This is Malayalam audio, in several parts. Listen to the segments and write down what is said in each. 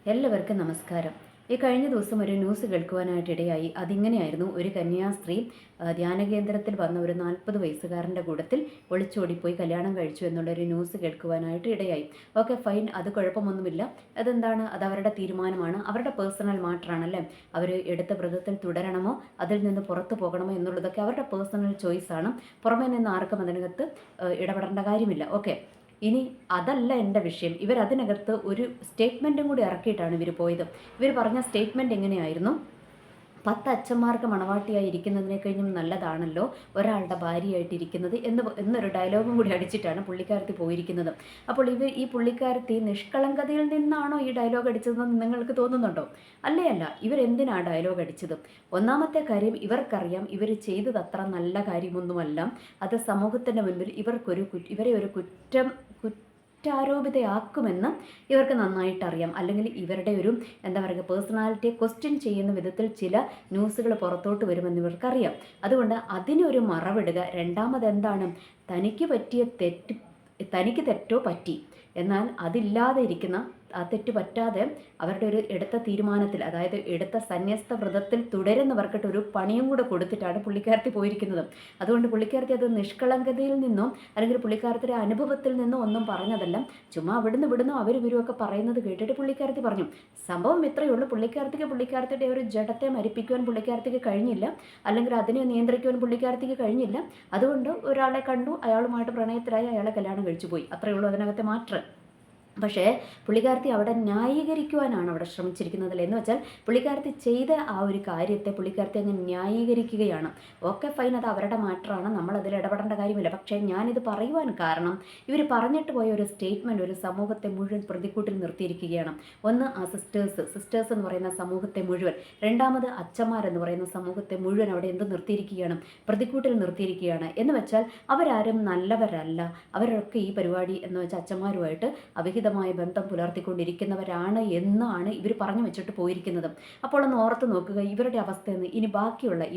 എല്ലാവർക്കും നമസ്കാരം. ഈ കഴിഞ്ഞ ദിവസം ഒരു ന്യൂസ് കേൾക്കുവാനായിട്ടിടയായി. അതിങ്ങനെയായിരുന്നു: ഒരു കന്യാസ്ത്രീ ധ്യാനകേന്ദ്രത്തിൽ വന്ന ഒരു 40 വയസ്സുകാരൻ്റെ കൂട്ടത്തിൽ ഒളിച്ചോടിപ്പോയി കല്യാണം കഴിച്ചു എന്നുള്ളൊരു ന്യൂസ് കേൾക്കുവാനായിട്ട് ഇടയായി. ഓക്കെ, ഫൈൻ, അത് കുഴപ്പമൊന്നുമില്ല. അതെന്താണ്, അത് അവരുടെ തീരുമാനമാണ്, അവരുടെ പേഴ്സണൽ മാറ്ററാണല്ലേ. അവർ എടുത്ത വ്രതത്തിൽ തുടരണമോ അതിൽ നിന്ന് പുറത്തു പോകണമോ എന്നുള്ളതൊക്കെ അവരുടെ പേഴ്സണൽ ചോയ്സാണ്. പുറമേ നിന്ന് ആർക്കും അതിനകത്ത് ഇടപെടേണ്ട കാര്യമില്ല. ഓക്കെ, ഇനി അതല്ല എൻ്റെ വിഷയം. ഇവരതിനകത്ത് ഒരു സ്റ്റേറ്റ്മെൻറ്റും കൂടി ഇറക്കിയിട്ടാണ് ഇവർ പോയത്. ഇവർ പറഞ്ഞ സ്റ്റേറ്റ്മെൻറ്റ് എങ്ങനെയായിരുന്നു: 10 അച്ഛന്മാർക്ക് മണവാട്ടിയായി ഇരിക്കുന്നതിനെ കഴിഞ്ഞും നല്ലതാണല്ലോ ഒരാളുടെ ഭാര്യയായിട്ടിരിക്കുന്നത് എന്നൊരു ഡയലോഗും കൂടി അടിച്ചിട്ടാണ് പുള്ളിക്കാരത്തി പോയിരിക്കുന്നത്. അപ്പോൾ ഈ പുള്ളിക്കാരത്തി നിഷ്കളങ്കതയിൽ നിന്നാണോ ഈ ഡയലോഗ് അടിച്ചതെന്ന് നിങ്ങൾക്ക് തോന്നുന്നുണ്ടോ? അല്ല. ഇവരെന്തിനാണ് ഡയലോഗ് അടിച്ചത്? ഒന്നാമത്തെ കാര്യം, ഇവർക്കറിയാം ഇവർ ചെയ്തത് അത്ര നല്ല കാര്യമൊന്നുമല്ല. അത് സമൂഹത്തിൻ്റെ മുൻപിൽ ഇവരെ ഒരു കുറ്റാരോപിതയാക്കുമെന്ന് ഇവർക്ക് നന്നായിട്ട് അറിയാം. അല്ലെങ്കിൽ ഇവരുടെ ഒരു എന്താ പറയുക, പേഴ്സണാലിറ്റിയെ ക്വസ്റ്റ്യൻ ചെയ്യുന്ന വിധത്തിൽ ചില ന്യൂസുകൾ പുറത്തോട്ട് വരുമെന്ന് ഇവർക്കറിയാം. അതുകൊണ്ട് അതിനൊരു മറവിടുക. രണ്ടാമത് എന്താണ്, തനിക്ക് തെറ്റോ പറ്റി, എന്നാൽ അതില്ലാതെ ഇരിക്കുന്ന, ആ തെറ്റ് പറ്റാതെ അവരുടെ ഒരു എടുത്ത തീരുമാനത്തിൽ, അതായത് എടുത്ത സന്യസ്ത വ്രതത്തിൽ തുടരുന്നവർക്കിട്ട് ഒരു പണിയും കൂടെ കൊടുത്തിട്ടാണ് പുള്ളിക്കാരത്തി പോയിരിക്കുന്നത്. അതുകൊണ്ട് പുള്ളിക്കാരത്തി അത് നിഷ്കളങ്കതയിൽ നിന്നോ അല്ലെങ്കിൽ പുള്ളിക്കാരത്തിൻ്റെ അനുഭവത്തിൽ നിന്നോ ഒന്നും പറഞ്ഞതല്ല. ചുമ്മാ ഇവിടുന്ന് ഇവരുമൊക്കെ പറയുന്നത് കേട്ടിട്ട് പുള്ളിക്കാരത്തി പറഞ്ഞു. സംഭവം ഇത്രയേ ഉള്ളൂ. പുള്ളിക്കാരത്തിയുടെ ഒരു ജഡത്തെ മരിപ്പിക്കുവാൻ പുള്ളിക്കാരത്തിക്ക് കഴിഞ്ഞില്ല, അല്ലെങ്കിൽ അതിനെ നിയന്ത്രിക്കുവാൻ പുള്ളിക്കാരത്തിക്ക് കഴിഞ്ഞില്ല. അതുകൊണ്ട് ഒരാളെ കണ്ടു, അയാളുമായിട്ട് പ്രണയത്തിലായി, അയാളെ കല്യാണം കഴിച്ചു പോയി. അത്രയേ ഉള്ളൂ അതിനകത്തെ മാറ്റർ. പക്ഷേ പുള്ളിക്കാരത്തി അവിടെ ന്യായീകരിക്കുവാനാണ് അവിടെ ശ്രമിച്ചിരിക്കുന്നത്. എന്ന് വെച്ചാൽ പുള്ളിക്കാരത്തി ചെയ്ത ആ ഒരു കാര്യത്തെ പുള്ളിക്കാരത്തി അങ്ങ് ന്യായീകരിക്കുകയാണ്. ഓക്കെ, ഫൈൻ, അത് അവരുടെ മാറ്ററാണ്, നമ്മളതിൽ ഇടപെടേണ്ട കാര്യമില്ല. പക്ഷേ ഞാനിത് പറയുവാൻ കാരണം, ഇവർ പറഞ്ഞിട്ട് പോയ ഒരു സ്റ്റേറ്റ്മെൻറ്റ് ഒരു സമൂഹത്തെ മുഴുവൻ പ്രതിക്കൂട്ടിൽ നിർത്തിയിരിക്കുകയാണ്. ഒന്ന്, ആ സിസ്റ്റേഴ്സ് എന്ന് പറയുന്ന സമൂഹത്തെ മുഴുവൻ. രണ്ടാമത്, അച്ഛന്മാരെന്ന് പറയുന്ന സമൂഹത്തെ മുഴുവൻ അവിടെ എന്ത് നിർത്തിയിരിക്കുകയാണ്? പ്രതിക്കൂട്ടിൽ നിർത്തിയിരിക്കുകയാണ്. എന്ന് വെച്ചാൽ അവരാരും നല്ലവരല്ല. അവരൊക്കെ ഈ പരിപാടി എന്ന് വെച്ചാൽ അച്ഛന്മാരുമായിട്ട് അവിഹിതമായ ബന്ധം പുലർത്തിക്കൊണ്ടിരിക്കുന്നവരാണ് എന്നാണ് ഇവർ പറഞ്ഞു വെച്ചിട്ട് പോയിരിക്കുന്നത്. അപ്പോൾ ഒന്ന് ഓർത്ത് നോക്കുക ഇവരുടെ അവസ്ഥയെന്ന്. ഇനി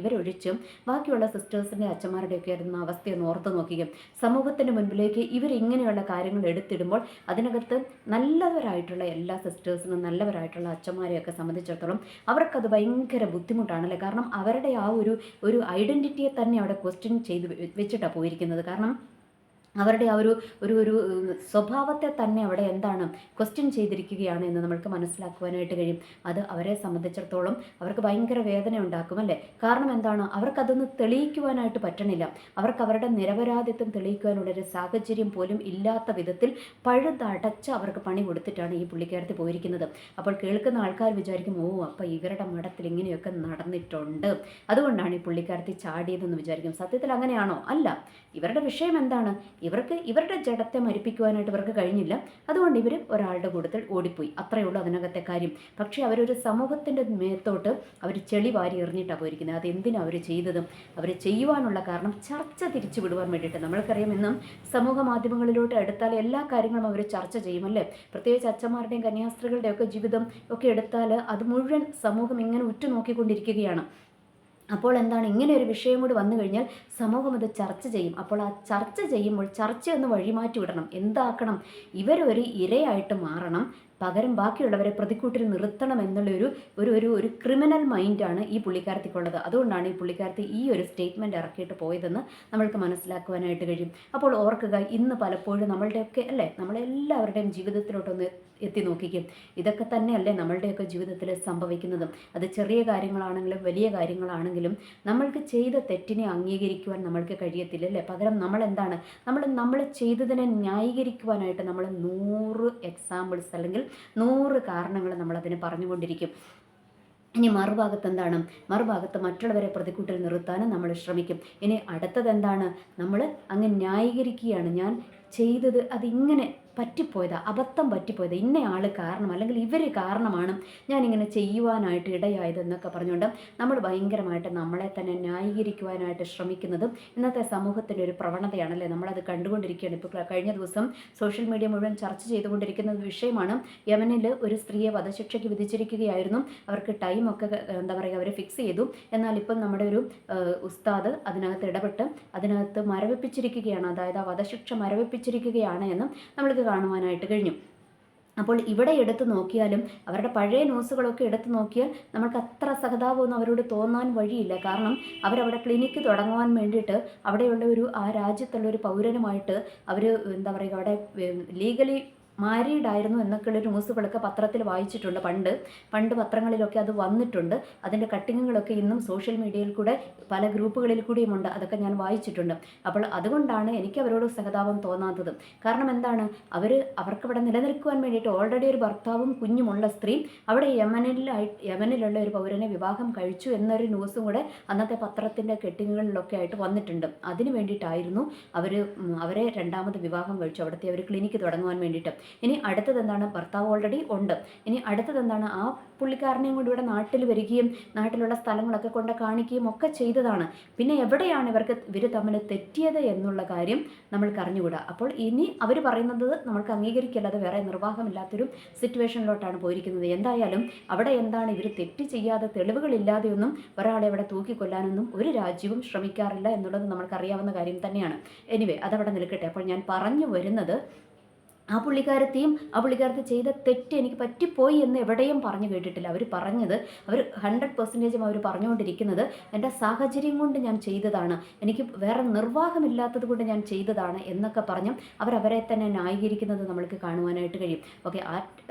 ഇവരൊഴിച്ചും ബാക്കിയുള്ള സിസ്റ്റേഴ്സിൻ്റെ അച്ഛന്മാരുടെയൊക്കെ ആയിരുന്ന അവസ്ഥയൊന്ന് ഓർത്ത് നോക്കുക. സമൂഹത്തിൻ്റെ മുൻപിലേക്ക് ഇവരിങ്ങനെയുള്ള കാര്യങ്ങൾ എടുത്തിടുമ്പോൾ അതിനകത്ത് നല്ലവരായിട്ടുള്ള എല്ലാ സിസ്റ്റേഴ്സിനും നല്ലവരായിട്ടുള്ള അച്ഛന്മാരെയൊക്കെ സംബന്ധിച്ചിടത്തോളം അവർക്കത് ഭയങ്കര ബുദ്ധിമുട്ടാണല്ലേ. കാരണം അവരുടെ ആ ഒരു ഐഡൻറ്റിറ്റിയെ തന്നെ അവിടെ ക്വസ്റ്റ്യൻ ചെയ്ത് വെച്ചിട്ടാണ് പോയിരിക്കുന്നത്. കാരണം അവരുടെ ആ ഒരു സ്വഭാവത്തെ തന്നെ അവിടെ എന്താണ് ക്വസ്റ്റ്യൻ ചെയ്തിരിക്കുകയാണ് എന്ന് നമ്മൾക്ക് മനസ്സിലാക്കുവാനായിട്ട് കഴിയും. അത് അവരെ സംബന്ധിച്ചിടത്തോളം അവർക്ക് ഭയങ്കര വേദന ഉണ്ടാക്കും അല്ലേ. കാരണം എന്താണ്, അവർക്കതൊന്ന് തെളിയിക്കുവാനായിട്ട് പറ്റണില്ല. അവർക്ക് അവരുടെ നിരപരാധിത്വം തെളിയിക്കുവാനുള്ളൊരു സാഹചര്യം പോലും ഇല്ലാത്ത വിധത്തിൽ പഴുതടച്ച് അവർക്ക് പണി കൊടുത്തിട്ടാണ് ഈ പുള്ളിക്കാരത്തി പോയിരിക്കുന്നത്. അപ്പോൾ കേൾക്കുന്ന ആൾക്കാർ വിചാരിക്കും, ഓ, അപ്പോൾ ഇവരുടെ മഠത്തിൽ ഇങ്ങനെയൊക്കെ നടന്നിട്ടുണ്ട്, അതുകൊണ്ടാണ് ഈ പുള്ളിക്കാരത്തി ചാടിയതെന്ന് വിചാരിക്കും. സത്യത്തിൽ അങ്ങനെയാണോ? അല്ല. ഇവരുടെ വിഷയം എന്താണ്? ഇവരുടെ ജഡത്തെ മരിപ്പിക്കുവാനായിട്ട് ഇവർക്ക് കഴിഞ്ഞില്ല. അതുകൊണ്ട് ഇവർ ഒരാളുടെ കൂട്ടത്തിൽ ഓടിപ്പോയി. അത്രയേ ഉള്ളൂ അതിനകത്തെ കാര്യം. പക്ഷേ അവരൊരു സമൂഹത്തിൻ്റെ മേത്തോട്ട് അവർ ചെളി വാരി എറിഞ്ഞിട്ടാണ് പോയിരിക്കുന്നത്. അതെന്തിനാണ് അവർ ചെയ്തത്? അവർ ചെയ്യുവാനുള്ള കാരണം ചർച്ച തിരിച്ചു വിടുവാൻ വേണ്ടിയിട്ട്. നമ്മൾക്കറിയാം, ഇന്നും സമൂഹ മാധ്യമങ്ങളിലോട്ട് എടുത്താൽ എല്ലാ കാര്യങ്ങളും അവർ ചർച്ച ചെയ്യുമല്ലേ. പ്രത്യേകിച്ച് അച്ഛന്മാരുടെയും കന്യാസ്ത്രീകളുടെയും ഒക്കെ ജീവിതം ഒക്കെ എടുത്താൽ അത് മുഴുവൻ സമൂഹം ഇങ്ങനെ ഉറ്റുനോക്കിക്കൊണ്ടിരിക്കുകയാണ്. അപ്പോൾ എന്താണ്, ഇങ്ങനെ ഒരു വിഷയം കൂടി വന്നു കഴിഞ്ഞാൽ സമൂഹം അത് ചർച്ച ചെയ്യും. അപ്പോൾ ആ ചർച്ച ചെയ്യുമ്പോൾ ചർച്ചയൊന്ന് വഴിമാറ്റി വിടണം. എന്താക്കണം? ഇവരൊരു ഇരയായിട്ട് മാറണം, പകരം ബാക്കിയുള്ളവരെ പ്രതിക്കൂട്ടിൽ നിർത്തണം എന്നുള്ള ഒരു ക്രിമിനൽ മൈൻഡാണ് ഈ പുള്ളിക്കാരത്തിക്കുള്ളത്. അതുകൊണ്ടാണ് ഈ പുള്ളിക്കാരത്തി ഈ ഒരു സ്റ്റേറ്റ്മെൻറ്റ് ഇറക്കിയിട്ട് പോയതെന്ന് നമ്മൾക്ക് മനസ്സിലാക്കുവാനായിട്ട് കഴിയും. അപ്പോൾ ഓർക്കുക, ഇന്ന് പലപ്പോഴും നമ്മളുടെയൊക്കെ അല്ലേ, നമ്മളെല്ലാവരുടെയും ജീവിതത്തിലോട്ടൊന്ന് എത്തി നോക്കിക്കും. ഇതൊക്കെ തന്നെയല്ലേ നമ്മളുടെയൊക്കെ ജീവിതത്തിൽ സംഭവിക്കുന്നതും. അത് ചെറിയ കാര്യങ്ങളാണെങ്കിലും വലിയ കാര്യങ്ങളാണെങ്കിലും നമ്മൾക്ക് ചെയ്ത തെറ്റിനെ അംഗീകരിക്കുവാൻ നമ്മൾക്ക് കഴിയത്തില്ലല്ലേ. പകരം നമ്മളെന്താണ്, നമ്മൾ ചെയ്തതിനെ ന്യായീകരിക്കുവാനായിട്ട് നമ്മൾ 100 എക്സാമ്പിൾസ് അല്ലെങ്കിൽ 100 കാരണങ്ങൾ നമ്മളതിന് പറഞ്ഞുകൊണ്ടിരിക്കും. ഇനി മറുഭാഗത്ത് എന്താണ്, മറുഭാഗത്ത് മറ്റുള്ളവരെ പ്രതിക്കൂട്ടിൽ നിർത്താനും നമ്മൾ ശ്രമിക്കും. ഇനി അടുത്തത് എന്താണ്, നമ്മൾ അങ്ങ് ന്യായീകരിക്കുകയാണ്. ഞാൻ ചെയ്തത് അതിങ്ങനെ അബദ്ധം പറ്റിപ്പോയത്, ഇന്ന ആൾ കാരണം അല്ലെങ്കിൽ ഇവർ കാരണമാണ് ഞാനിങ്ങനെ ചെയ്യുവാനായിട്ട് ഇടയായതെന്നൊക്കെ പറഞ്ഞുകൊണ്ട് നമ്മൾ ഭയങ്കരമായിട്ട് നമ്മളെ തന്നെ ന്യായീകരിക്കുവാനായിട്ട് ശ്രമിക്കുന്നതും ഇന്നത്തെ സമൂഹത്തിൻ്റെ ഒരു പ്രവണതയാണല്ലേ. നമ്മളത് കണ്ടുകൊണ്ടിരിക്കുകയാണ്. ഇപ്പോൾ കഴിഞ്ഞ ദിവസം സോഷ്യൽ മീഡിയ മുഴുവൻ ചർച്ച ചെയ്തുകൊണ്ടിരിക്കുന്ന വിഷയമാണ്. യമനിൽ ഒരു സ്ത്രീയെ വധശിക്ഷയ്ക്ക് വിധിച്ചിരിക്കുകയായിരുന്നു. അവർക്ക് ടൈമൊക്കെ എന്താ പറയുക, അവർ ഫിക്സ് ചെയ്തു. എന്നാൽ ഇപ്പം നമ്മുടെ ഒരു ഉസ്താദ് അതിനകത്ത് ഇടപെട്ട് അതിനകത്ത് മരവിപ്പിച്ചിരിക്കുകയാണ്. അതായത് ആ വധശിക്ഷ മരവിപ്പിച്ചിരിക്കുകയാണ് എന്നും നമ്മൾക്ക് കാണുവാനായിട്ട് കഴിഞ്ഞു. അപ്പോൾ ഇവിടെ എടുത്തു നോക്കിയാലും അവരുടെ പഴയ ന്യൂസുകളൊക്കെ എടുത്തു നോക്കിയാൽ നമുക്ക് അത്ര സഹതാപമൊന്നും അവരോട് തോന്നാൻ വഴിയില്ല. കാരണം അവരവിടെ ക്ലിനിക്ക് തുടങ്ങുവാൻ വേണ്ടിയിട്ട് അവിടെയുള്ള ആ രാജ്യത്തുള്ള ഒരു പൗരനുമായിട്ട് അവർ എന്താ പറയുക അവിടെ ലീഗലി മാരീഡ് ആയിരുന്നു എന്നൊക്കെയുള്ളൊരു ന്യൂസുകളൊക്കെ പത്രത്തിൽ വായിച്ചിട്ടുണ്ട്. പണ്ട് പത്രങ്ങളിലൊക്കെ അത് വന്നിട്ടുണ്ട്. അതിൻ്റെ കട്ടിങ്ങുകളൊക്കെ ഇന്നും സോഷ്യൽ മീഡിയയിൽ കൂടെ പല ഗ്രൂപ്പുകളിൽ കൂടിയുമുണ്ട്. അതൊക്കെ ഞാൻ വായിച്ചിട്ടുണ്ട്. അപ്പോൾ അതുകൊണ്ടാണ് എനിക്ക് അവരോട് സഹതാപം തോന്നാത്തത്. കാരണം എന്താണ്, അവർക്കവിടെ നിലനിൽക്കുവാൻ വേണ്ടിയിട്ട് ഓൾറെഡി ഒരു ഭർത്താവും കുഞ്ഞുമുള്ള സ്ത്രീ അവിടെ യമനിലുള്ള ഒരു പൗരനെ വിവാഹം കഴിച്ചു എന്നൊരു ന്യൂസും കൂടെ അന്നത്തെ പത്രത്തിൻ്റെ കെട്ടിങ്ങുകളിലൊക്കെ ആയിട്ട് വന്നിട്ടുണ്ട്. അതിന് വേണ്ടിയിട്ടായിരുന്നു അവരെ രണ്ടാമത് വിവാഹം കഴിച്ചു അവിടുത്തെ ഒരു ക്ലിനിക്ക് തുടങ്ങുവാൻ വേണ്ടിയിട്ട്. ഇനി അടുത്തത് എന്താണ്, ഭർത്താവ് ഓൾറെഡി ഉണ്ട്. ഇനി അടുത്തത് എന്താണ്, ആ പുള്ളിക്കാരനെയും കൊണ്ട് ഇവിടെ നാട്ടിൽ വരികയും നാട്ടിലുള്ള സ്ഥലങ്ങളൊക്കെ കൊണ്ട് കാണിക്കുകയും ഒക്കെ ചെയ്തതാണ്. പിന്നെ എവിടെയാണ് ഇവർ തമ്മിൽ തെറ്റിയത് എന്നുള്ള കാര്യം നമ്മൾക്ക് അറിഞ്ഞുകൂടാ. അപ്പോൾ ഇനി അവർ പറയുന്നത് നമ്മൾക്ക് അംഗീകരിക്കല്ലാതെ വേറെ നിർവാഹമില്ലാത്തൊരു സിറ്റുവേഷനിലോട്ടാണ് പോയിരിക്കുന്നത്. എന്തായാലും അവിടെ എന്താണ്, ഇവർ തെറ്റ് ചെയ്യാതെ തെളിവുകളില്ലാതെയൊന്നും ഒരാളെ അവിടെ തൂക്കിക്കൊല്ലാനൊന്നും ഒരു രാജ്യവും ശ്രമിക്കാറില്ല എന്നുള്ളത് നമ്മൾക്കറിയാവുന്ന കാര്യം തന്നെയാണ്. എനിവേ അതവിടെ നിൽക്കട്ടെ. അപ്പോൾ ഞാൻ പറഞ്ഞു വരുന്നത്, ആ പുള്ളിക്കാരത്തി ചെയ്ത തെറ്റ് എനിക്ക് പറ്റിപ്പോയി എന്ന് എവിടെയും പറഞ്ഞു കേട്ടിട്ടില്ല. അവർ 100% അവർ പറഞ്ഞുകൊണ്ടിരിക്കുന്നത് എൻ്റെ സാഹചര്യം കൊണ്ട് ഞാൻ ചെയ്തതാണ്, എനിക്ക് വേറെ നിർവാഹമില്ലാത്തത് കൊണ്ട് ഞാൻ ചെയ്തതാണ് എന്നൊക്കെ പറഞ്ഞ് അവരെ തന്നെ ന്യായീകരിക്കുന്നത് നമ്മൾക്ക് കാണുവാനായിട്ട് കഴിയും. ഓക്കെ,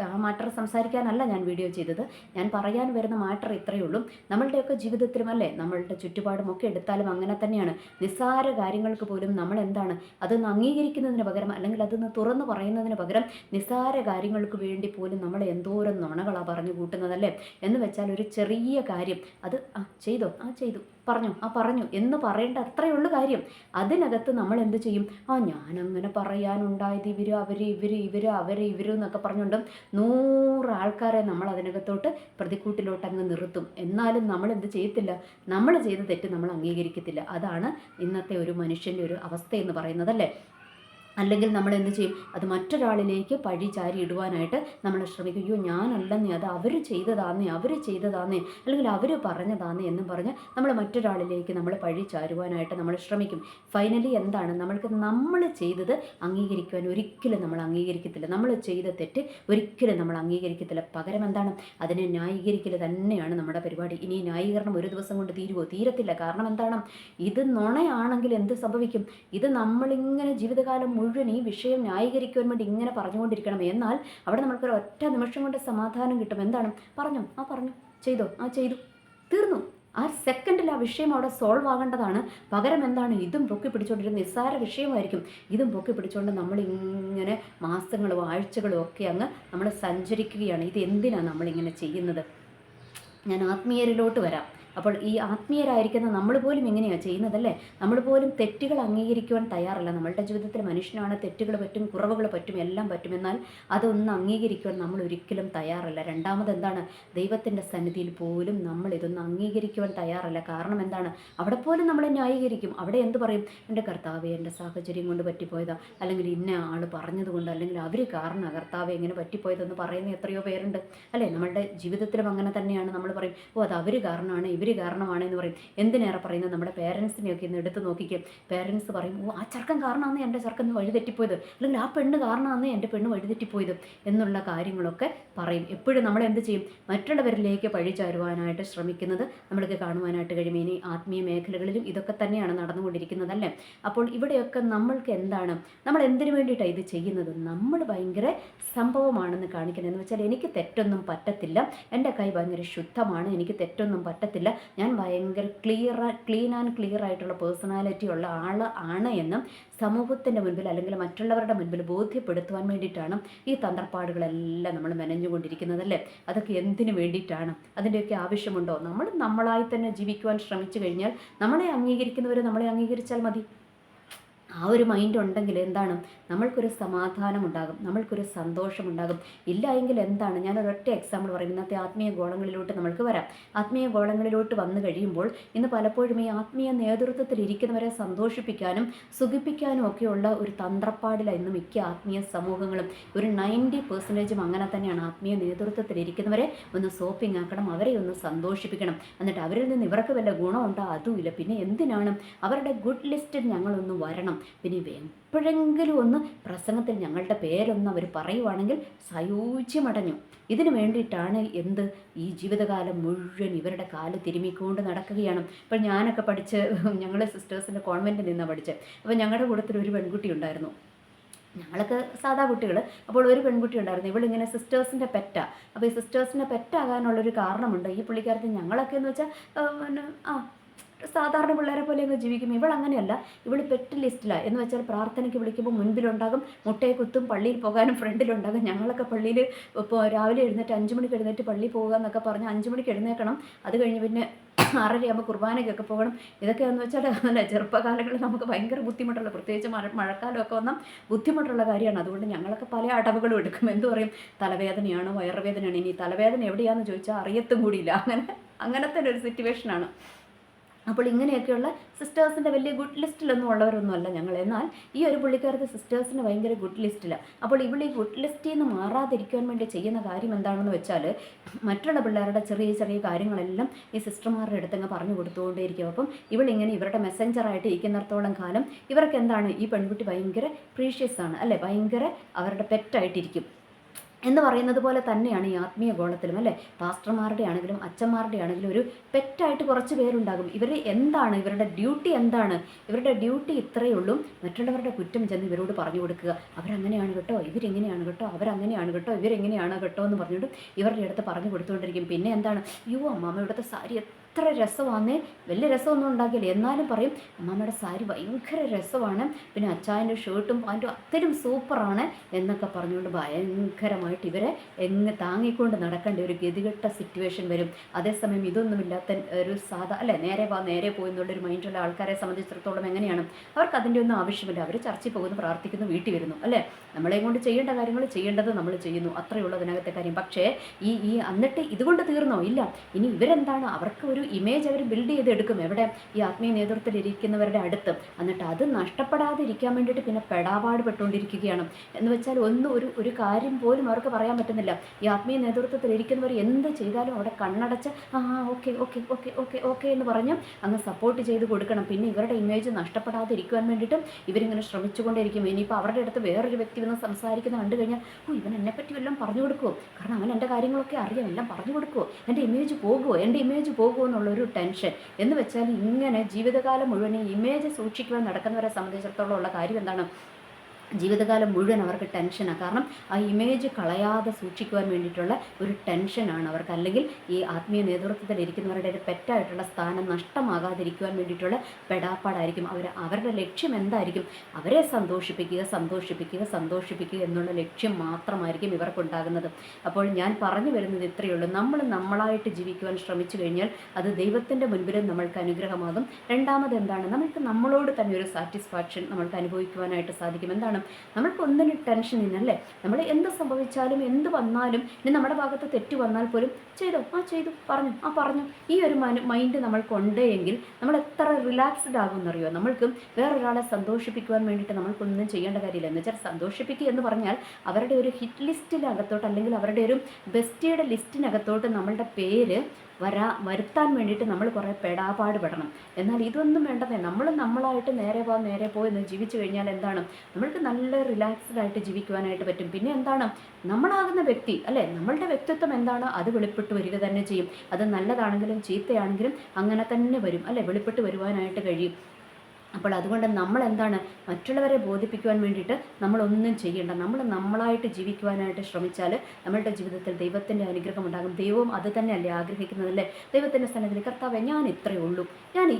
ആ മാറ്റർ സംസാരിക്കാനല്ല ഞാൻ വീഡിയോ ചെയ്തത്. ഞാൻ പറയാൻ വരുന്ന മാറ്റർ ഇത്രയേ ഉള്ളൂ. നമ്മളുടെയൊക്കെ ജീവിതത്തിലും അല്ലേ, നമ്മളുടെ ചുറ്റുപാടും ഒക്കെ എടുത്താലും അങ്ങനെ തന്നെയാണ്. നിസ്സാര കാര്യങ്ങൾക്ക് പോലും നമ്മൾ എന്താണ്, അതൊന്ന് അംഗീകരിക്കുന്നതിന് പകരം അല്ലെങ്കിൽ അതൊന്ന് തുറന്നു പറയുന്നതിന് പകരം നിസ്സാര കാര്യങ്ങൾക്ക് വേണ്ടി പോലും നമ്മൾ എന്തോരം നുണകളാണ് പറഞ്ഞു കൂട്ടുന്നതല്ലേ. എന്ന് വെച്ചാൽ ഒരു ചെറിയ കാര്യം അത് ചെയ്തു പറഞ്ഞു എന്ന് പറയേണ്ട അത്രയുള്ള കാര്യം, അതിനകത്ത് നമ്മൾ എന്ത് ചെയ്യും, ഞാനങ്ങനെ പറയാനുണ്ടായത് ഇവർ എന്നൊക്കെ പറഞ്ഞുകൊണ്ട് 100 ആൾക്കാരെ നമ്മൾ അതിനകത്തോട്ട് പ്രതിക്കൂട്ടിലോട്ട് അങ്ങ് നിർത്തും. എന്നാലും നമ്മൾ എന്ത് ചെയ്യത്തില്ല, നമ്മൾ ചെയ്ത തെറ്റ് നമ്മൾ അംഗീകരിക്കത്തില്ല. അതാണ് ഇന്നത്തെ ഒരു മനുഷ്യൻ്റെ ഒരു അവസ്ഥ എന്ന് പറയുന്നതല്ലേ. അല്ലെങ്കിൽ നമ്മൾ എന്ത് ചെയ്യും, അത് മറ്റൊരാളിലേക്ക് പഴി ചാരി ഇടുവാനായിട്ട് നമ്മൾ ശ്രമിക്കും. അയ്യോ ഞാനല്ലെന്നേ, അത് അവർ ചെയ്തതാന്നേ അല്ലെങ്കിൽ അവർ പറഞ്ഞതാന്നേ എന്നും പറഞ്ഞ് നമ്മൾ മറ്റൊരാളിലേക്ക് നമ്മൾ പഴി ചാരുവാനായിട്ട് നമ്മൾ ശ്രമിക്കും. ഫൈനലി എന്താണ്, നമ്മൾ ചെയ്തത് അംഗീകരിക്കുവാൻ ഒരിക്കലും നമ്മൾ അംഗീകരിക്കത്തില്ല. നമ്മൾ ചെയ്ത തെറ്റ് ഒരിക്കലും നമ്മൾ അംഗീകരിക്കത്തില്ല. പകരം എന്താണ്, അതിനെ ന്യായീകരിക്കൽ തന്നെയാണ് നമ്മുടെ പരിപാടി. ഇനി ന്യായീകരണം ഒരു ദിവസം കൊണ്ട് തീരത്തില്ല. കാരണം എന്താണ്, ഇത് നുണയാണെങ്കിൽ എന്ത് സംഭവിക്കും, ഇത് നമ്മളിങ്ങനെ ജീവിതകാലം മുഴുവൻ ഈ വിഷയം ന്യായീകരിക്കുവാൻ വേണ്ടി ഇങ്ങനെ പറഞ്ഞുകൊണ്ടിരിക്കണം. എന്നാൽ അവിടെ നമുക്കൊരു ഒറ്റ നിമിഷം കൊണ്ട് സമാധാനം കിട്ടും. എന്താണ്, പറഞ്ഞു ചെയ്തു തീർന്നു. ആ സെക്കൻഡിൽ ആ വിഷയം അവിടെ സോൾവ് ആകേണ്ടതാണ്. പകരം എന്താണ്, ഇതും പൊക്കി പിടിച്ചുകൊണ്ടിരുന്ന നിസ്സാര വിഷയമായിരിക്കും. ഇതും പൊക്കി പിടിച്ചുകൊണ്ട് നമ്മളിങ്ങനെ മാസങ്ങളും ആഴ്ചകളും ഒക്കെ അങ്ങ് നമ്മൾ സഞ്ചരിക്കുകയാണ്. ഇത് എന്തിനാണ് നമ്മളിങ്ങനെ ചെയ്യുന്നത്? ഞാൻ ആത്മീയരിലോട്ട് വരാം. അപ്പോൾ ഈ ആത്മീയരായിരിക്കുന്ന നമ്മൾ പോലും ഇങ്ങനെയാണ് ചെയ്യുന്നതല്ലേ. നമ്മൾ പോലും തെറ്റുകൾ അംഗീകരിക്കുവാൻ തയ്യാറല്ല. നമ്മളുടെ ജീവിതത്തിൽ മനുഷ്യനാണ്, തെറ്റുകൾ പറ്റും, കുറവുകൾ പറ്റും, എല്ലാം പറ്റും. എന്നാൽ അതൊന്നും അംഗീകരിക്കുവാൻ നമ്മൾ ഒരിക്കലും തയ്യാറല്ല. രണ്ടാമത് എന്താണ്, ദൈവത്തിൻ്റെ സന്നിധിയിൽ പോലും നമ്മൾ ഇതൊന്നും അംഗീകരിക്കുവാൻ തയ്യാറല്ല. കാരണം എന്താണ്, അവിടെ പോലും നമ്മളെ ന്യായീകരിക്കും. അവിടെ എന്ത് പറയും, എൻ്റെ കർത്താവേ എൻ്റെ സാഹചര്യം കൊണ്ട് പറ്റിപ്പോയതാ, അല്ലെങ്കിൽ ഇന്ന ആൾ പറഞ്ഞതുകൊണ്ട്, അല്ലെങ്കിൽ അവർ കാരണം കർത്താവെ എങ്ങനെ പറ്റിപ്പോയതെന്ന് പറയുന്ന എത്രയോ പേരുണ്ട് അല്ലേ. നമ്മളുടെ ജീവിതത്തിലും അങ്ങനെ തന്നെയാണ്. നമ്മൾ പറയും, അത് അവർ കാരണമാണ്, ഇവർ കാരണമാണെന്ന് പറയും. എന്തിനേറെ പറയുന്നത്, നമ്മുടെ പേരൻസിനെയൊക്കെ ഇന്ന് എടുത്ത് നോക്കിക്കും. പേരൻസ് പറയും, ആ ചെറുക്കൻ കാരണമാണ് എൻ്റെ ചെറുക്കൻ വഴിതെറ്റിപ്പോയത്, അല്ലെങ്കിൽ ആ പെണ്ണ് കാരണമാണ് എൻ്റെ പെണ്ണ് വഴിതെറ്റിപ്പോയത് എന്നുള്ള കാര്യങ്ങളൊക്കെ പറയും. എപ്പോഴും നമ്മൾ എന്ത് ചെയ്യും, മറ്റുള്ളവരിലേക്ക് പഴിചാരുവാനായിട്ട് ശ്രമിക്കുന്നത് നമ്മൾക്ക് കാണുവാനായിട്ട് കഴിയും. ഇനി ആത്മീയ മേഖലകളിലും ഇതൊക്കെ തന്നെയാണ് നടന്നുകൊണ്ടിരിക്കുന്നതല്ലേ. അപ്പോൾ ഇവിടെയൊക്കെ നമ്മൾക്ക് എന്താണ്, നമ്മൾ എന്തിനു വേണ്ടിയിട്ടാണ് ഇത് ചെയ്യുന്നത്, നമ്മൾ ഭയങ്കര സംഭവമാണെന്ന് കാണിക്കുന്നത്. എന്ന് വെച്ചാൽ എനിക്ക് തെറ്റൊന്നും പറ്റത്തില്ല, എൻ്റെ കൈ ഭയങ്കര ശുദ്ധമാണ്, എനിക്ക് തെറ്റൊന്നും പറ്റത്തില്ല, ഞാൻ ഭയങ്കര ക്ലീൻ ആൻഡ് ക്ലിയർ ആയിട്ടുള്ള പേഴ്സണാലിറ്റി ഉള്ള ആണ് എന്നും സമൂഹത്തിൻ്റെ മുൻപിൽ അല്ലെങ്കിൽ മറ്റുള്ളവരുടെ മുൻപിൽ ബോധ്യപ്പെടുത്തുവാൻ വേണ്ടിയിട്ടാണ് ഈ തന്ത്രപ്പാടുകളെല്ലാം നമ്മൾ മെനഞ്ഞുകൊണ്ടിരിക്കുന്നതല്ലേ. അതൊക്കെ എന്തിനു വേണ്ടിയിട്ടാണ്, അതിൻ്റെയൊക്കെ ആവശ്യമുണ്ടോ? നമ്മളായി തന്നെ ജീവിക്കുവാൻ ശ്രമിച്ചു കഴിഞ്ഞാൽ നമ്മളെ അംഗീകരിക്കുന്നവർ നമ്മളെ അംഗീകരിച്ചാൽ മതി. ആ ഒരു മൈൻഡ് ഉണ്ടെങ്കിൽ എന്താണ്, നമ്മൾക്കൊരു സമാധാനമുണ്ടാകും, നമ്മൾക്കൊരു സന്തോഷമുണ്ടാകും. ഇല്ല എങ്കിൽ എന്താണ്, ഞാനൊരൊറ്റ എക്സാമ്പിൾ പറയും. ഇന്നത്തെ ആത്മീയ ഗോളങ്ങളിലോട്ട് നമ്മൾക്ക് വരാം. ആത്മീയ ഗോളങ്ങളിലോട്ട് വന്നു കഴിയുമ്പോൾ ഇന്ന് പലപ്പോഴും ഈ ആത്മീയ നേതൃത്വത്തിൽ ഇരിക്കുന്നവരെ സന്തോഷിപ്പിക്കാനും സുഖിപ്പിക്കാനും ഒക്കെയുള്ള ഒരു തന്ത്രപ്പാടിലാണ് ഇന്ന് മിക്ക ആത്മീയ സമൂഹങ്ങളും. ഒരു 90% അങ്ങനെ തന്നെയാണ്. ആത്മീയ നേതൃത്വത്തിൽ ഇരിക്കുന്നവരെ ഒന്ന് സോപ്പിംഗ് ആക്കണം, അവരെ ഒന്ന് സന്തോഷിപ്പിക്കണം. എന്നിട്ട് അവരിൽ നിന്ന് ഇവർക്ക് വല്ല ഗുണമുണ്ടോ, അതുമില്ല. പിന്നെ എന്തിനാണ് അവരുടെ ഗുഡ് ലിസ്റ്റിൽ ഞങ്ങളൊന്ന് വരണം, പിന്നെ എപ്പോഴെങ്കിലും ഒന്ന് പ്രസംഗത്തിൽ ഞങ്ങളുടെ പേരൊന്ന് അവർ പറയുവാണെങ്കിൽ സയോജ്യമടഞ്ഞു. ഇതിനു വേണ്ടിയിട്ടാണ് ഈ ജീവിതകാലം മുഴുവൻ ഇവരുടെ കാല് തിരുമിക്കൊണ്ട് നടക്കുകയാണ്. ഇപ്പം ഞാനൊക്കെ പഠിച്ച് ഞങ്ങൾ സിസ്റ്റേഴ്സിൻ്റെ കോൺവെൻറ്റിൽ നിന്നാണ് പഠിച്ചത്. അപ്പോൾ ഞങ്ങളുടെ കൂട്ടത്തിൽ ഒരു പെൺകുട്ടി ഉണ്ടായിരുന്നു. ഞങ്ങളൊക്കെ സാധാ കുട്ടികൾ. അപ്പോൾ ഒരു പെൺകുട്ടി ഉണ്ടായിരുന്നു. ഇവളിങ്ങനെ സിസ്റ്റേഴ്സിൻ്റെ പെറ്റാണ്. അപ്പോൾ ഈ സിസ്റ്റേഴ്സിൻ്റെ പെറ്റാകാനുള്ളൊരു കാരണമുണ്ട്. ഈ പുള്ളിക്കാരത്തി ഞങ്ങളൊക്കെ എന്ന് വെച്ചാൽ പിന്നെ സാധാരണ പിള്ളേരെ പോലെ അങ്ങ് ജീവിക്കും. ഇവളങ്ങനെയല്ല. ഇവൾ പെറ്റ് ലിസ്റ്റിലാണ്. എന്ന് വെച്ചാൽ പ്രാർത്ഥനയ്ക്ക് വിളിക്കുമ്പോൾ മുൻപിലുണ്ടാകും, മുട്ടയെ കുത്തും, പള്ളിയിൽ പോകാനും ഫ്രണ്ടിലുണ്ടാകും. ഞങ്ങളൊക്കെ പള്ളിയിൽ ഇപ്പോൾ രാവിലെ എഴുന്നേറ്റ് 5 മണിക്ക് എഴുന്നേറ്റ് പള്ളിയിൽ പോകുക എന്നൊക്കെ പറഞ്ഞ് 5 മണിക്ക് എഴുന്നേക്കണം. അത് കഴിഞ്ഞ് പിന്നെ 6:30 കുർബാനയ്ക്കൊക്കെ പോകണം. ഇതൊക്കെയെന്ന് വെച്ചാൽ അല്ല, ചെറുപ്പകാലങ്ങളിൽ നമുക്ക് ഭയങ്കര ബുദ്ധിമുട്ടുള്ള, പ്രത്യേകിച്ച് മഴക്കാലമൊക്കെ വന്നാൽ ബുദ്ധിമുട്ടുള്ള കാര്യമാണ്. അതുകൊണ്ട് ഞങ്ങളൊക്കെ പല അടവുകളും എടുക്കും. എന്തു പറയും, തലവേദനയാണ്, വയറുവേദനയാണ്. ഇനി തലവേദന എവിടെയാണെന്ന് ചോദിച്ചാൽ അറിയത്തും കൂടിയില്ല. അങ്ങനത്തെ ഒരു സിറ്റുവേഷനാണ്. അപ്പോൾ ഇങ്ങനെയൊക്കെയുള്ള സിസ്റ്റേഴ്സിൻ്റെ വലിയ ഗുഡ് ലിസ്റ്റിലൊന്നും ഉള്ളവരൊന്നുമല്ല ഞങ്ങൾ. എന്നാൽ ഈ ഒരു പുള്ളിക്കാരത്തെ സിസ്റ്റേഴ്സിന് ഭയങ്കര ഗുഡ് ലിസ്റ്റിലാണ്. അപ്പോൾ ഇവിടെ ഈ ഗുഡ് ലിസ്റ്റിൽ നിന്ന് മാറാതിരിക്കാൻ വേണ്ടി ചെയ്യുന്ന കാര്യം എന്താണെന്ന് വെച്ചാൽ, മറ്റുള്ള പിള്ളേരുടെ ചെറിയ ചെറിയ കാര്യങ്ങളെല്ലാം ഈ സിസ്റ്റർമാരുടെ അടുത്തങ്ങ് പറഞ്ഞു കൊടുത്തുകൊണ്ടേയിരിക്കും. അപ്പം ഇവളിങ്ങനെ ഇവരുടെ മെസ്സഞ്ചറായിട്ട് ഇരിക്കുന്നിടത്തോളം കാലം ഇവർക്ക് എന്താണ്, ഈ പെൺകുട്ടി ഭയങ്കര പ്രീഷ്യസ് ആണ്, അല്ലേ, ഭയങ്കര അവരുടെ പെറ്റായിട്ടിരിക്കും എന്ന് പറയുന്നത് പോലെ തന്നെയാണ് ഈ ആത്മീയ ഗോളത്തിലും, അല്ലേ. പാസ്റ്റർമാരുടെ ആണെങ്കിലും അച്ഛന്മാരുടെ ആണെങ്കിലും ഒരു പെറ്റായിട്ട് കുറച്ച് പേരുണ്ടാകും. എന്താണ് ഇവരുടെ ഡ്യൂട്ടി, എന്താണ് ഇവരുടെ ഡ്യൂട്ടി? ഇത്രയേ ഉള്ളൂ, മറ്റുള്ളവരുടെ കുറ്റം ചെന്ന് ഇവരോട് പറഞ്ഞു കൊടുക്കുക. അവരങ്ങനെയാണ് കേട്ടോ, ഇവരെങ്ങനെയാണ് കേട്ടോ, അവരങ്ങനെയാണ് കേട്ടോ, ഇവരെങ്ങനെയാണ് കേട്ടോ എന്ന് പറഞ്ഞുകൊണ്ട് ഇവരുടെ അടുത്ത് പറഞ്ഞു കൊടുത്തുകൊണ്ടിരിക്കും. പിന്നെ എന്താണ്, അമ്മാമ്മ ഇവിടുത്തെ സാരി എത്ര രസമാണെന്നേ, വലിയ രസമൊന്നും ഉണ്ടാക്കിയില്ല, എന്നാലും പറയും അമ്മാമ്മയുടെ സാരി ഭയങ്കര രസമാണ്, പിന്നെ അച്ചായൻ്റെ ഷർട്ടും പാൻറ്റും അത്രയും സൂപ്പറാണ് എന്നൊക്കെ പറഞ്ഞുകൊണ്ട് ഭയങ്കരമായിട്ട് ഇവരെ താങ്ങിക്കൊണ്ട് നടക്കേണ്ട ഒരു ഗതികെട്ട സിറ്റുവേഷൻ വരും. അതേസമയം ഇതൊന്നുമില്ലാത്ത ഒരു അല്ലേ, നേരെ പോയി എന്നുള്ളൊരു മൈൻഡുള്ള ആൾക്കാരെ സംബന്ധിച്ചിടത്തോളം എങ്ങനെയാണ്, അവർക്ക് അതിൻ്റെ ഒന്നും ആവശ്യമില്ല. അവർ ചർച്ചയിൽ പോകുന്നു, പ്രാർത്ഥിക്കുന്നു, വീട്ടിൽ വരുന്നു, അല്ലേ. നമ്മളെയും കൊണ്ട് ചെയ്യേണ്ട കാര്യങ്ങൾ ചെയ്യേണ്ടത് നമ്മൾ ചെയ്യുന്നു, അത്രയേ ഉള്ളൂ അതിനകത്തെ കാര്യം. പക്ഷേ എന്നിട്ട് ഇതുകൊണ്ട് തീർന്നോ? ഇല്ല. ഇനി ഇവരെന്താണ്, അവർക്ക് ഒരു ഇമേജ് അവർ ബിൽഡ് ചെയ്തെടുക്കും. എവിടെ? ഈ ആത്മീയ നേതൃത്വത്തിൽ ഇരിക്കുന്നവരുടെ അടുത്ത്. എന്നിട്ട് അത് നഷ്ടപ്പെടാതിരിക്കാൻ വേണ്ടിയിട്ട് പിന്നെ പെടാപാട് പെട്ടുകൊണ്ടിരിക്കുകയാണ്. എന്ന് വെച്ചാൽ ഒരു കാര്യം പോലും അവർക്ക് പറയാൻ പറ്റുന്നില്ല. ഈ ആത്മീയ നേതൃത്വത്തിൽ ഇരിക്കുന്നവർ എന്ത് ചെയ്താലും അവിടെ കണ്ണടച്ച് okay okay okay okay okay എന്ന് പറഞ്ഞ് അങ്ങ് സപ്പോർട്ട് ചെയ്ത് കൊടുക്കണം. പിന്നെ ഇവരുടെ ഇമേജ് നഷ്ടപ്പെടാതിരിക്കുവാൻ വേണ്ടിയിട്ടും ഇവരിങ്ങനെ ശ്രമിച്ചുകൊണ്ടേയിരിക്കും. ഇനിയിപ്പോൾ അവരുടെ അടുത്ത് വേറൊരു വ്യക്തി വന്ന് സംസാരിക്കുന്ന കണ്ടു കഴിഞ്ഞാൽ ഇവൻ എന്നെപ്പറ്റി വല്ലതും പറഞ്ഞു കൊടുക്കുമോ, കാരണം അവൻ എൻ്റെ കാര്യങ്ങളൊക്കെ അറിയാം, എല്ലാം പറഞ്ഞു കൊടുക്കുമോ, എൻ്റെ ഇമേജ് പോകുമോ എന്നുള്ളൊരു ടെൻഷൻ. എന്ന് വെച്ചാൽ ഇങ്ങനെ ജീവിതകാലം മുഴുവൻ ഈ ഇമേജ് സൂക്ഷിക്കുവാൻ നടക്കുന്നവരെ സംബന്ധിച്ചിടത്തോളം ഉള്ള കാര്യം എന്താണ്, ജീവിതകാലം മുഴുവൻ അവർക്ക് ടെൻഷനാണ്. കാരണം ആ ഇമേജ് കളയാതെ സൂക്ഷിക്കുവാൻ വേണ്ടിയിട്ടുള്ള ഒരു ടെൻഷനാണ് അവർക്ക്. അല്ലെങ്കിൽ ഈ ആത്മീയ നേതൃത്വത്തിൽ ഇരിക്കുന്നവരുടെ ഒരു പെറ്റായിട്ടുള്ള സ്ഥാനം നഷ്ടമാകാതിരിക്കുവാൻ വേണ്ടിയിട്ടുള്ള പെടാപ്പാടായിരിക്കും. അവരുടെ ലക്ഷ്യം എന്തായിരിക്കും? അവരെ സന്തോഷിപ്പിക്കുക എന്നുള്ള ലക്ഷ്യം മാത്രമായിരിക്കും ഇവർക്കുണ്ടാകുന്നത്. അപ്പോൾ ഞാൻ പറഞ്ഞു വരുന്നത് ഇത്രയേ ഉള്ളൂ. നമ്മൾ നമ്മളായിട്ട് ജീവിക്കുവാൻ ശ്രമിച്ചു കഴിഞ്ഞാൽ അത് ദൈവത്തിൻ്റെ മുൻപിലും നമ്മൾക്ക് അനുഗ്രഹമാകും. രണ്ടാമത് എന്താണ്, നമുക്ക് നമ്മളോട് തന്നെ ഒരു സാറ്റിസ്ഫാക്ഷൻ നമ്മൾക്ക് അനുഭവിക്കുവാനായിട്ട് സാധിക്കും. എന്താണ്, നമ്മൾക്ക് ഒന്നിനും ടെൻഷൻ ഇല്ലല്ലേ. നമ്മൾ എന്ത് സംഭവിച്ചാലും എന്ത് വന്നാലും, ഇനി നമ്മുടെ ഭാഗത്ത് തെറ്റ് വന്നാൽ പോലും ചെയ്തു പറഞ്ഞു ഈ ഒരു മൈൻഡ് നമ്മൾക്കുണ്ട് എങ്കിൽ നമ്മൾ എത്ര റിലാക്സ്ഡ് ആകുമെന്നറിയോ. നമ്മൾക്ക് വേറൊരാളെ സന്തോഷിപ്പിക്കുവാൻ വേണ്ടിയിട്ട് നമ്മൾക്കൊന്നും ചെയ്യേണ്ട കാര്യമില്ല. എന്ന് വെച്ചാൽ സന്തോഷിപ്പിക്കുക എന്ന് പറഞ്ഞാൽ അവരുടെ ഒരു ഹിറ്റ് ലിസ്റ്റിനകത്തോട്ട് അല്ലെങ്കിൽ അവരുടെ ഒരു ബെസ്റ്റിയുടെ ലിസ്റ്റിനകത്തോട്ട് നമ്മളുടെ പേര് വരുത്താൻ വേണ്ടിയിട്ട് നമ്മൾ കുറേ പെടാപാട് പെടണം. എന്നാൽ ഇതൊന്നും വേണ്ടതേ. നമ്മളായിട്ട് നേരെ പോയി എന്ന് ജീവിച്ചു കഴിഞ്ഞാൽ എന്താണ്, നമ്മൾക്ക് നല്ല റിലാക്സ്ഡ് ആയിട്ട് ജീവിക്കുവാനായിട്ട് പറ്റും. പിന്നെ എന്താണ്, നമ്മളാകുന്ന വ്യക്തി, അല്ലേ, നമ്മളുടെ വ്യക്തിത്വം എന്താണ് അത് വെളിപ്പെട്ട് വരിക തന്നെ ചെയ്യും. അത് നല്ലതാണെങ്കിലും ചീത്തയാണെങ്കിലും അങ്ങനെ തന്നെ വരും, അല്ലേ, വെളിപ്പെട്ട് വരുവാനായിട്ട് കഴിയും. അപ്പോൾ അതുകൊണ്ട് നമ്മൾ എന്താണ്, മറ്റുള്ളവരെ ബോധിപ്പിക്കുവാൻ വേണ്ടിയിട്ട് നമ്മളൊന്നും ചെയ്യേണ്ട. നമ്മളായിട്ട് ജീവിക്കുവാനായിട്ട് ശ്രമിച്ചാൽ നമ്മളുടെ ജീവിതത്തിൽ ദൈവത്തിൻ്റെ അനുഗ്രഹം ഉണ്ടാകും. ദൈവവും അത് തന്നെയല്ലേ ആഗ്രഹിക്കുന്നതല്ലേ. ദൈവത്തിൻ്റെ സന്നിധിയിൽ കർത്താവേ, ഞാൻ ഇത്രയേ ഉള്ളൂ,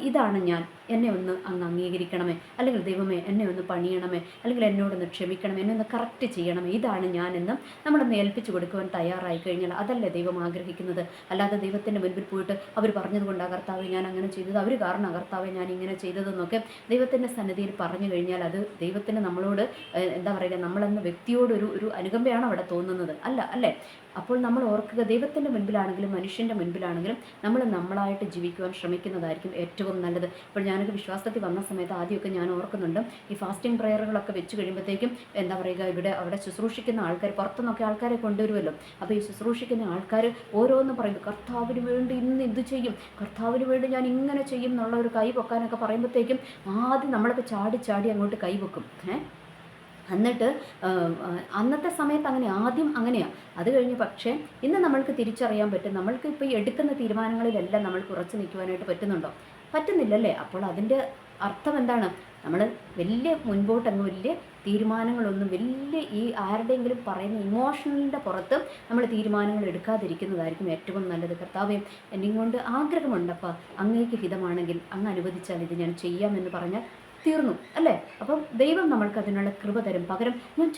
ഇതാണ് ഞാൻ, എന്നെ ഒന്ന് അങ്ങ് അംഗീകരിക്കണമേ, അല്ലെങ്കിൽ ദൈവമേ എന്നെ ഒന്ന് പണിയണമേ, അല്ലെങ്കിൽ എന്നോടൊന്ന് ക്ഷമിക്കണമേ, എന്നെ ഒന്ന് കറക്റ്റ് ചെയ്യണമേ, ഇതാണ് ഞാനെന്നും നമ്മളൊന്ന് ഏൽപ്പിച്ചു കൊടുക്കുവാൻ തയ്യാറായി കഴിഞ്ഞാൽ അതല്ലേ ദൈവം ആഗ്രഹിക്കുന്നത്. അല്ലാതെ ദൈവത്തിൻ്റെ മുൻപിൽ പോയിട്ട് അവർ പറഞ്ഞതുകൊണ്ടാണ് കർത്താവേ ഞാൻ അങ്ങനെ ചെയ്തത്, അവർ കാരണം കർത്താവേ ഞാൻ ഇങ്ങനെ ചെയ്തതെന്നൊക്കെ ദൈവത്തിൻ്റെ സന്നിധിയിൽ പറഞ്ഞു കഴിഞ്ഞാൽ അത് ദൈവത്തിന് നമ്മളോട് എന്താ പറയുക, നമ്മളെന്ന വ്യക്തിയോട് ഒരു അനുകമ്പയാണ് അവിടെ തോന്നുന്നത്, അല്ലേ. അപ്പോൾ നമ്മൾ ഓർക്കുക, ദൈവത്തിൻ്റെ മുൻപിലാണെങ്കിലും മനുഷ്യൻ്റെ മുൻപിലാണെങ്കിലും നമ്മൾ നമ്മളായിട്ട് ജീവിക്കുവാൻ ശ്രമിക്കുന്നതായിരിക്കും ഏറ്റവും നല്ലത്. ഇപ്പോൾ ഞാനൊരു വിശ്വാസത്തിൽ വന്ന സമയത്ത് ആദ്യമൊക്കെ ഞാൻ ഓർക്കുന്നുണ്ട്, ഈ ഫാസ്റ്റിംഗ് പ്രയറുകളൊക്കെ വെച്ച് കഴിയുമ്പോഴത്തേക്കും എന്താ പറയുക, അവിടെ ശുശ്രൂഷിക്കുന്ന ആൾക്കാർ, പുറത്തുനിന്നൊക്കെ ആൾക്കാരെ കൊണ്ടുവരുമല്ലോ. അപ്പോൾ ഈ ശുശ്രൂഷിക്കുന്ന ആൾക്കാർ ഓരോന്ന് പറയുമ്പോൾ കർത്താവിന് വേണ്ടി ഇന്ന് ഇത് ചെയ്യും, കർത്താവിന് വേണ്ടി ഞാൻ ഇങ്ങനെ ചെയ്യും എന്നുള്ള ഒരു കൈ പൊക്കാനൊക്കെ പറയുമ്പോഴത്തേക്കും ആദ്യം നമ്മളൊക്കെ ചാടി ചാടി അങ്ങോട്ട് കൈ വെക്കും. എന്നിട്ട് അന്നത്തെ സമയത്ത് ആദ്യം അങ്ങനെയാണ്. അത് കഴിഞ്ഞ് പക്ഷേ ഇന്ന് നമ്മൾക്ക് തിരിച്ചറിയാൻ പറ്റും, നമ്മൾക്ക് ഇപ്പോൾ ഈ എടുക്കുന്ന തീരുമാനങ്ങളിലെല്ലാം നമ്മൾക്ക് ഉറച്ചു നിൽക്കുവാനായിട്ട് പറ്റുന്നുണ്ടോ? പറ്റുന്നില്ലല്ലേ? അപ്പോൾ അതിൻ്റെ അർത്ഥം എന്താണ്? നമ്മൾ വലിയ തീരുമാനങ്ങളൊന്നും ഈ ആരുടെയെങ്കിലും പറയുന്ന ഇമോഷണലിൻ്റെ പുറത്ത് നമ്മൾ തീരുമാനങ്ങൾ എടുക്കാതിരിക്കുന്നതായിരിക്കും ഏറ്റവും നല്ലത്. കർത്താവേ, എന്നെയും കൊണ്ട് ആഗ്രഹമുണ്ടപ്പോൾ അങ്ങേക്ക് ഹിതമാണെങ്കിൽ അങ്ങ് അനുവദിച്ചാൽ ഇത് ഞാൻ ചെയ്യാമെന്ന് പറഞ്ഞാൽ തീർന്നു അല്ലേ? അപ്പം ദൈവം നമ്മൾക്ക് അതിനുള്ള കൃപ തരും. പകരം ഞാൻ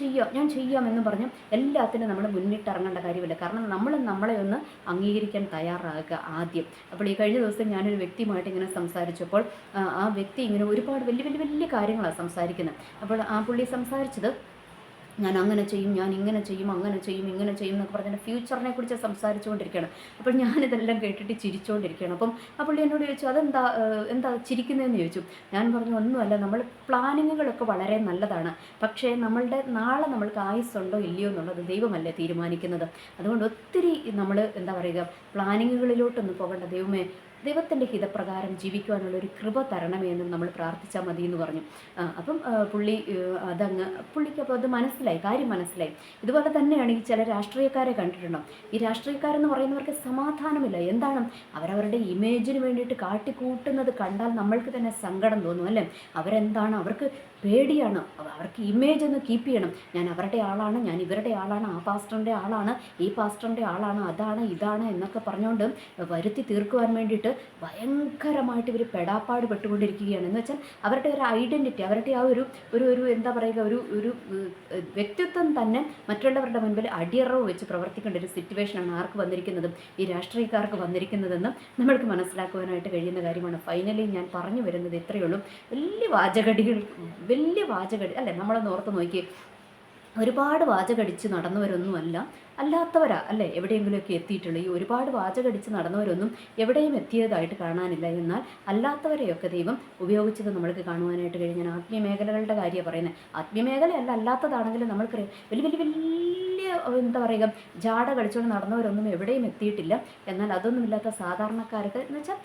ചെയ്യാം എന്ന് പറഞ്ഞ് എല്ലാത്തിനും നമ്മൾ മുന്നിട്ടിറങ്ങേണ്ട കാര്യമില്ല. കാരണം നമ്മൾ നമ്മളെ ഒന്ന് അംഗീകരിക്കാൻ തയ്യാറാകുക ആദ്യം. അപ്പോൾ ഈ കഴിഞ്ഞ ദിവസം ഞാനൊരു വ്യക്തിയുമായിട്ട് ഇങ്ങനെ സംസാരിച്ചപ്പോൾ ആ വ്യക്തി ഇങ്ങനെ ഒരുപാട് വലിയ കാര്യങ്ങളാണ് സംസാരിക്കുന്നത്. അപ്പോൾ ആ പുള്ളി സംസാരിച്ചത്, ഞാൻ അങ്ങനെ ചെയ്യും, ഞാൻ ഇങ്ങനെ ചെയ്യും, അങ്ങനെ ചെയ്യും, ഇങ്ങനെ ചെയ്യും എന്നൊക്കെ പറഞ്ഞാൽ ഫ്യൂച്ചറിനെ കുറിച്ച് സംസാരിച്ചുകൊണ്ടിരിക്കുകയാണ്. അപ്പോൾ ഞാനിതെല്ലാം കേട്ടിട്ട് ചിരിച്ചുകൊണ്ടിരിക്കുകയാണ്. അപ്പം ആ പുള്ളി എന്നോട് ചോദിച്ചു, എന്താ ചിരിക്കുന്നതെന്ന് ചോദിച്ചു. ഞാൻ പറഞ്ഞു, ഒന്നുമല്ല, നമ്മൾ പ്ലാനിങ്ങുകളൊക്കെ വളരെ നല്ലതാണ്, പക്ഷേ നമ്മളുടെ നാളെ നമ്മൾക്ക് ആയുസ്സുണ്ടോ ഇല്ലയോ എന്നുള്ളത് ദൈവമല്ലേ തീരുമാനിക്കുന്നത്. അതുകൊണ്ട് ഒത്തിരി നമ്മൾ എന്താ പറയുക, പ്ലാനിങ്ങുകളിലോട്ടൊന്നും പോകേണ്ട. ദൈവത്തിൻ്റെ ഹിതപ്രകാരം ജീവിക്കുവാനുള്ളൊരു കൃപ തരണമേ എന്നും നമ്മൾ പ്രാർത്ഥിച്ചാൽ മതി എന്ന് പറഞ്ഞു. അപ്പം പുള്ളിക്ക് അപ്പോൾ അത് കാര്യം മനസ്സിലായി. ഇതുപോലെ തന്നെയാണ് ഈ ചില രാഷ്ട്രീയക്കാരെ കണ്ടിട്ടുണ്ടോ? ഈ രാഷ്ട്രീയക്കാരെന്ന് പറയുന്നവർക്ക് സമാധാനമില്ല. എന്താണ്? അവരവരുടെ ഇമേജിന് വേണ്ടിയിട്ട് കാട്ടിക്കൂട്ടുന്നത് കണ്ടാൽ നമ്മൾക്ക് തന്നെ സങ്കടം തോന്നും അല്ലേ? അവർക്ക് പേടിയാണ്, അവർക്ക് ഇമേജ് ഒന്ന് കീപ്പ് ചെയ്യണം. ഞാൻ അവരുടെ ആളാണ്, ഞാൻ ഇവരുടെ ആളാണ്, ആ പാസ്റ്ററിൻ്റെ ആളാണ്, ഈ പാസ്റ്ററിൻ്റെ ആളാണ്, അതാണ് ഇതാണ് എന്നൊക്കെ പറഞ്ഞുകൊണ്ട് വരുത്തി തീർക്കുവാൻ വേണ്ടിയിട്ട് ഭയങ്കരമായിട്ട് ഇവർ പെടാപ്പാട് പെട്ടുകൊണ്ടിരിക്കുകയാണ്. എന്ന് വെച്ചാൽ അവരുടെ ഒരു ഐഡൻറ്റിറ്റി, അവരുടെ ആ ഒരു എന്താ പറയുക, ഒരു വ്യക്തിത്വം തന്നെ മറ്റുള്ളവരുടെ മുൻപിൽ അടിയറവ് വെച്ച് പ്രവർത്തിക്കേണ്ട ഒരു സിറ്റുവേഷനാണ് ആർക്ക് വന്നിരിക്കുന്നതും ഈ രാഷ്ട്രീയക്കാർക്ക് വന്നിരിക്കുന്നതെന്ന് നമ്മൾക്ക് മനസ്സിലാക്കുവാനായിട്ട് കഴിയുന്ന കാര്യമാണ്. ഫൈനലി ഞാൻ പറഞ്ഞു വരുന്നത് ഇത്രയേ ഉള്ളൂ. വലിയ വാചകടി അല്ലേ? നമ്മളൊന്ന് ഓർത്ത് നോക്കി, ഒരുപാട് വാചകടിച്ച് നടന്നവരൊന്നുമല്ല, അല്ലാത്തവരാ അല്ലേ എവിടെയെങ്കിലുമൊക്കെ എത്തിയിട്ടുള്ളൂ. ഈ ഒരുപാട് വാചകടിച്ച് നടന്നവരൊന്നും എവിടെയും എത്തിയതായിട്ട് കാണാനില്ല. എന്നാൽ അല്ലാത്തവരെയൊക്കെ ദൈവം ഉപയോഗിച്ചത് നമ്മൾക്ക് കാണുവാനായിട്ട് കഴിയും. ഞാൻ ആത്മീയ മേഖലകളുടെ കാര്യമാണ് പറയുന്നത്. ആത്മീയ മേഖലയല്ല, അല്ലാത്തതാണെങ്കിലും നമ്മൾക്കറിയാം, വലിയ എന്താ പറയുക, ജാട കളിച്ചുകൊണ്ട് നടന്നവരൊന്നും എവിടെയും എത്തിയിട്ടില്ല. എന്നാൽ അതൊന്നുമില്ലാത്ത സാധാരണക്കാർക്ക് എന്ന് വെച്ചാൽ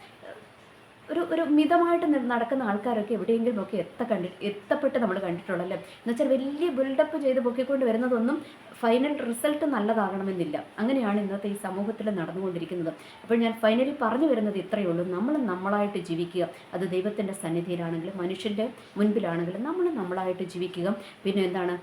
ഒരു മിതമായിട്ട് നടക്കുന്ന ആൾക്കാരൊക്കെ എവിടെയെങ്കിലും ഒക്കെ എത്തപ്പെട്ട് നമ്മൾ കണ്ടിട്ടുള്ളല്ലേ. എന്നുവെച്ചാൽ വലിയ ബിൽഡപ്പ് ചെയ്ത് പൊക്കിക്കൊണ്ട് വരുന്നതൊന്നും ഫൈനൽ റിസൾട്ട് നല്ലതാകണമെന്നില്ല. അങ്ങനെയാണ് ഇന്നത്തെ ഈ സമൂഹത്തിൽ നടന്നുകൊണ്ടിരിക്കുന്നത്. അപ്പോൾ ഞാൻ ഫൈനലി പറഞ്ഞു വരുന്നത് ഇത്രയേ ഉള്ളൂ. നമ്മൾ നമ്മളായിട്ട് ജീവിക്കുക. അത് ദൈവത്തിൻ്റെ സന്നിധിയിലാണെങ്കിലും മനുഷ്യൻ്റെ മുൻപിലാണെങ്കിലും നമ്മൾ നമ്മളായിട്ട് ജീവിക്കുക. പിന്നെ എന്താണ്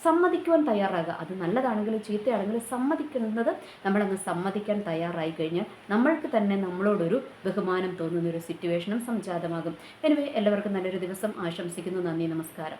സമ്മതിക്കുവാൻ തയ്യാറാകുക. അത് നല്ലതാണെങ്കിലും ചീത്തയാണെങ്കിലും സമ്മതിക്കുന്നത്, നമ്മളങ്ങ് സമ്മതിക്കാൻ തയ്യാറായി കഴിഞ്ഞാൽ നമ്മൾക്ക് തന്നെ നമ്മളോടൊരു ബഹുമാനം തോന്നുന്നൊരു സിറ്റുവേഷനും സംജാതമാകും. എനിവേ, എല്ലാവർക്കും നല്ലൊരു ദിവസം ആശംസിക്കുന്നു. നന്ദി, നമസ്കാരം.